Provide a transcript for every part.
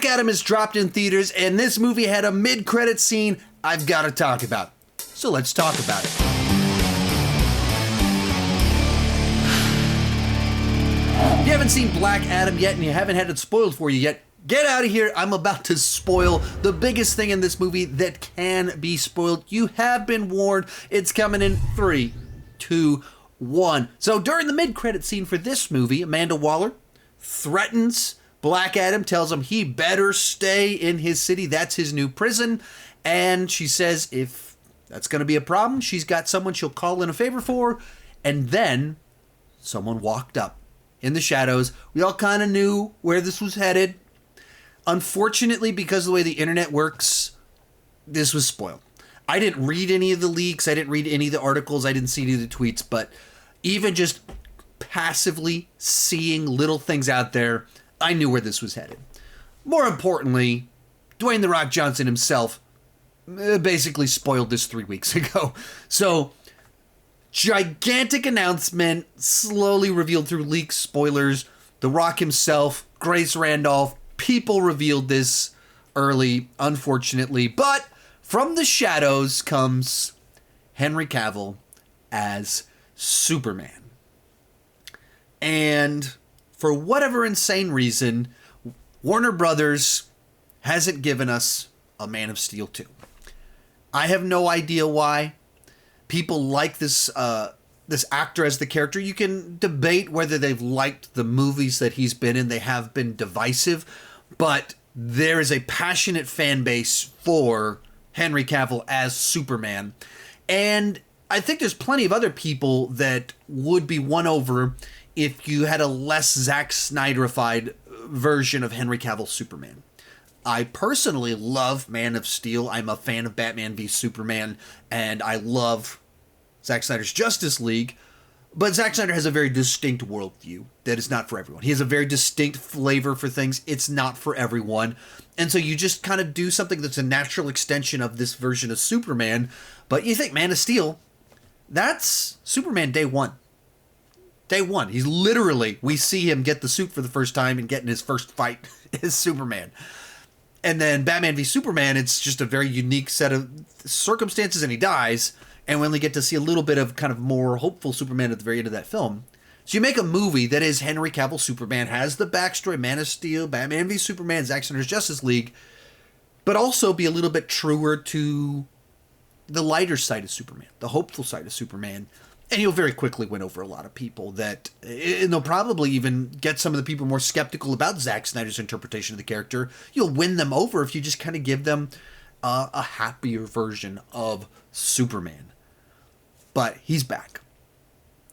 Adam is dropped in theaters, and this movie had a mid-credit scene I've got to talk about. So let's talk about it. If you haven't seen Black Adam yet and you haven't had it spoiled for you yet, get out of here. I'm about to spoil the biggest thing in this movie that can be spoiled. You have been warned. It's coming in 3, 2, 1. So during the mid-credit scene for this movie, Amanda Waller threatens Black Adam, tells him he better stay in his city. That's his new prison. And she says if that's going to be a problem, she's got someone she'll call in a favor for. And then someone walked up in the shadows. We all kind of knew where this was headed. Unfortunately, because of the way the internet works, this was spoiled. I didn't read any of the leaks. I didn't read any of the articles. I didn't see any of the tweets. But even just passively seeing little things out there, I knew where this was headed. More importantly, Dwayne "The Rock" Johnson himself basically spoiled this 3 weeks ago. So, gigantic announcement, slowly revealed through leaks, spoilers. The Rock himself, Grace Randolph, people revealed this early, unfortunately. But from the shadows comes Henry Cavill as Superman. And for whatever insane reason, Warner Brothers hasn't given us a Man of Steel 2. I have no idea why. People like this actor as the character. You can debate whether they've liked the movies that he's been in. They have been divisive, but there is a passionate fan base for Henry Cavill as Superman. And I think there's plenty of other people that would be won over if you had a less Zack Snyderified version of Henry Cavill's Superman. I personally love Man of Steel. I'm a fan of Batman v Superman, and I love Zack Snyder's Justice League. But Zack Snyder has a very distinct worldview that is not for everyone. He has a very distinct flavor for things. It's not for everyone. And so you just kind of do something that's a natural extension of this version of Superman. But you think Man of Steel, that's Superman day one. Day one. He's literally, we see him get the suit for the first time and get in his first fight as Superman. And then Batman v Superman, it's just a very unique set of circumstances, and he dies. And we only get to see a little bit of kind of more hopeful Superman at the very end of that film. So you make a movie that is Henry Cavill Superman, has the backstory, Man of Steel, Batman v Superman, Zack Snyder's Justice League, but also be a little bit truer to the lighter side of Superman, the hopeful side of Superman. And you'll very quickly win over a lot of people that, and they'll probably even get some of the people more skeptical about Zack Snyder's interpretation of the character. You'll win them over if you just kind of give them a happier version of Superman. But he's back.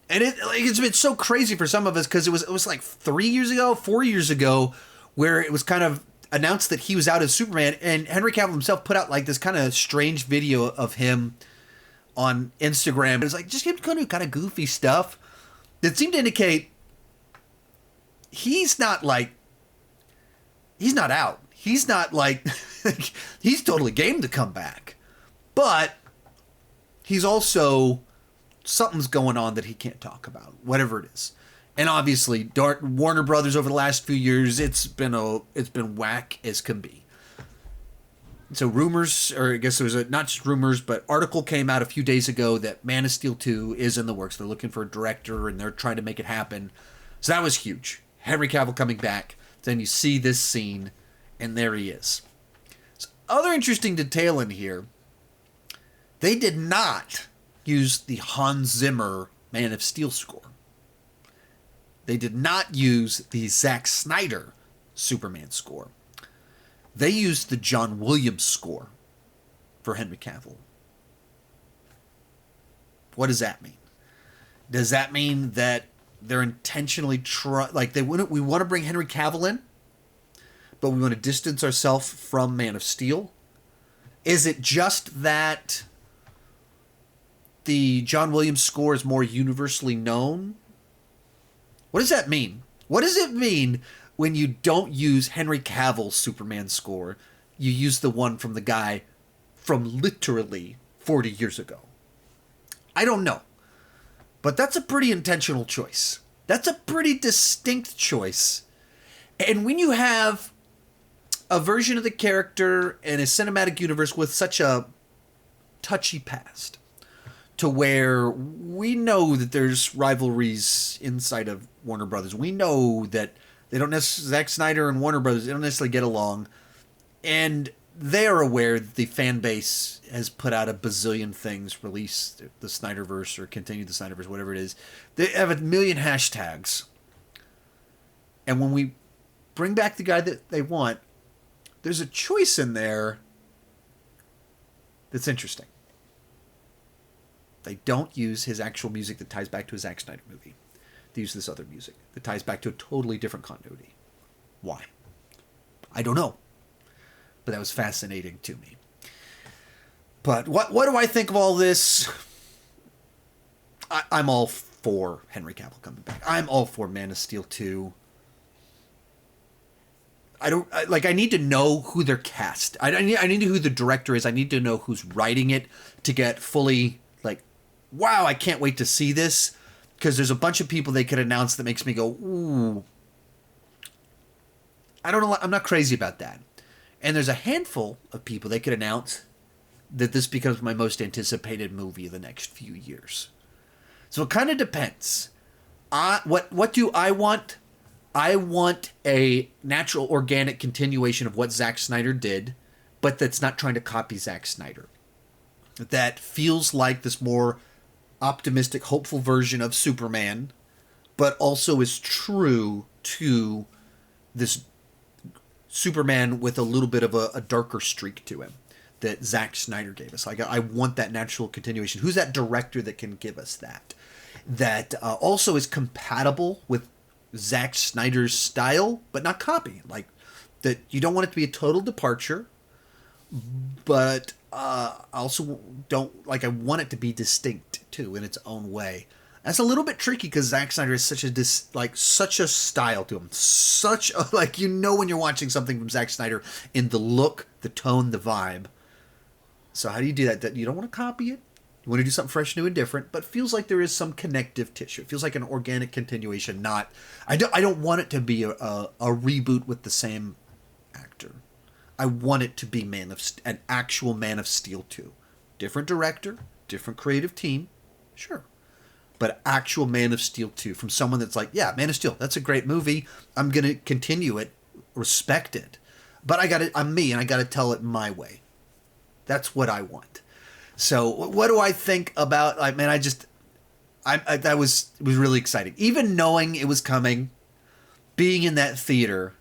And it's been so crazy for some of us because it was like 4 years ago, where it was kind of announced that he was out as Superman, and Henry Cavill himself put out like this kind of strange video of him on Instagram. It was like just him kind of goofy stuff that seemed to indicate he's not out. He's not like he's totally game to come back, but he's also something's going on that he can't talk about, whatever it is. And obviously, Warner Brothers over the last few years, it's been whack as can be. So rumors, or I guess there was not just rumors, but article came out a few days ago that Man of Steel 2 is in the works. They're looking for a director and they're trying to make it happen. So that was huge. Henry Cavill coming back. Then you see this scene, and there he is. So other interesting detail in here, they did not use the Hans Zimmer Man of Steel score. They did not use the Zack Snyder Superman score. They used the John Williams score for Henry Cavill. What does that mean? Does that mean that they're intentionally we want to bring Henry Cavill in, but we want to distance ourselves from Man of Steel? Is it just that the John Williams score is more universally known? What does that mean? What does it mean when you don't use Henry Cavill's Superman score? You use the one from the guy from literally 40 years ago. I don't know. But that's a pretty intentional choice. That's a pretty distinct choice. And when you have a version of the character in a cinematic universe with such a touchy past, to where we know that there's rivalries inside of Warner Brothers. We know that they don't necessarily, Zack Snyder and Warner Brothers, they don't necessarily get along. And they are aware that the fan base has put out a bazillion things, release the Snyderverse or continue the Snyderverse, whatever it is. They have a million hashtags. And when we bring back the guy that they want, there's a choice in there that's interesting. They don't use his actual music that ties back to a Zack Snyder movie. They use this other music that ties back to a totally different continuity. Why? I don't know. But that was fascinating to me. But what do I think of all this? I'm all for Henry Cavill coming back. I'm all for Man of Steel 2. I need to know who they're cast. I need to know who the director is. I need to know who's writing it to get fully wow, I can't wait to see this, because there's a bunch of people they could announce that makes me go, ooh. I don't know. I'm not crazy about that. And there's a handful of people they could announce that this becomes my most anticipated movie of the next few years. So it kind of depends. What do I want? I want a natural, organic continuation of what Zack Snyder did, but that's not trying to copy Zack Snyder. That feels like this more optimistic, hopeful version of Superman, but also is true to this Superman with a little bit of a darker streak to him that Zack Snyder gave us. I want that natural continuation. Who's that director that can give us that? That also is compatible with Zack Snyder's style, but not copy. That you don't want it to be a total departure, but I also don't I want it to be distinct too in its own way. That's a little bit tricky because Zack Snyder is such a style to him, when you're watching something from Zack Snyder in the look, the tone, the vibe. So how do you do that? That you don't want to copy it. You want to do something fresh, new, and different, but feels like there is some connective tissue. It feels like an organic continuation. Not, I don't want it to be a reboot with the same actor. I want it to be an actual Man of Steel 2. Different director, different creative team, sure. But actual Man of Steel 2 from someone that's Man of Steel, that's a great movie. I'm going to continue it, respect it. But I'm me, and I got to tell it my way. That's what I want. So what do I think about, that was really exciting. Even knowing it was coming, being in that theater,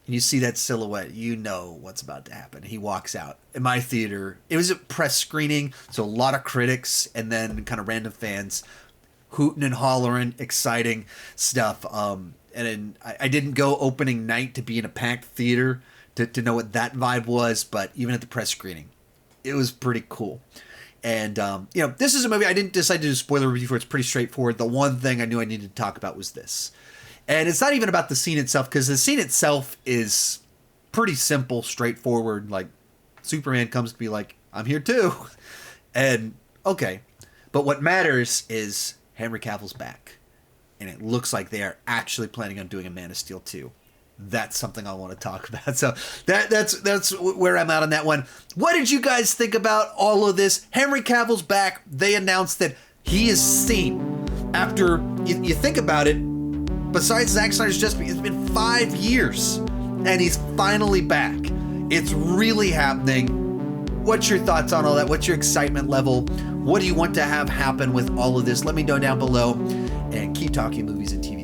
and you see that silhouette, you know what's about to happen. He walks out. In my theater, it was a press screening, so a lot of critics and then kind of random fans hooting and hollering, exciting stuff. And then I didn't go opening night to be in a packed theater to know what that vibe was, but even at the press screening, it was pretty cool. And, this is a movie I didn't decide to do a spoiler review for. It's pretty straightforward. The one thing I knew I needed to talk about was this. And it's not even about the scene itself, because the scene itself is pretty simple, straightforward. Superman comes to be I'm here too. And, okay. But what matters is Henry Cavill's back. And it looks like they are actually planning on doing a Man of Steel 2. That's something I want to talk about. So that's where I'm at on that one. What did you guys think about all of this? Henry Cavill's back. They announced that he is seen. After you think about it, besides Zack Snyder's Justice League, it's been 5 years, and he's finally back. It's really happening. What's your thoughts on all that? What's your excitement level? What do you want to have happen with all of this? Let me know down below, and keep talking movies and TV.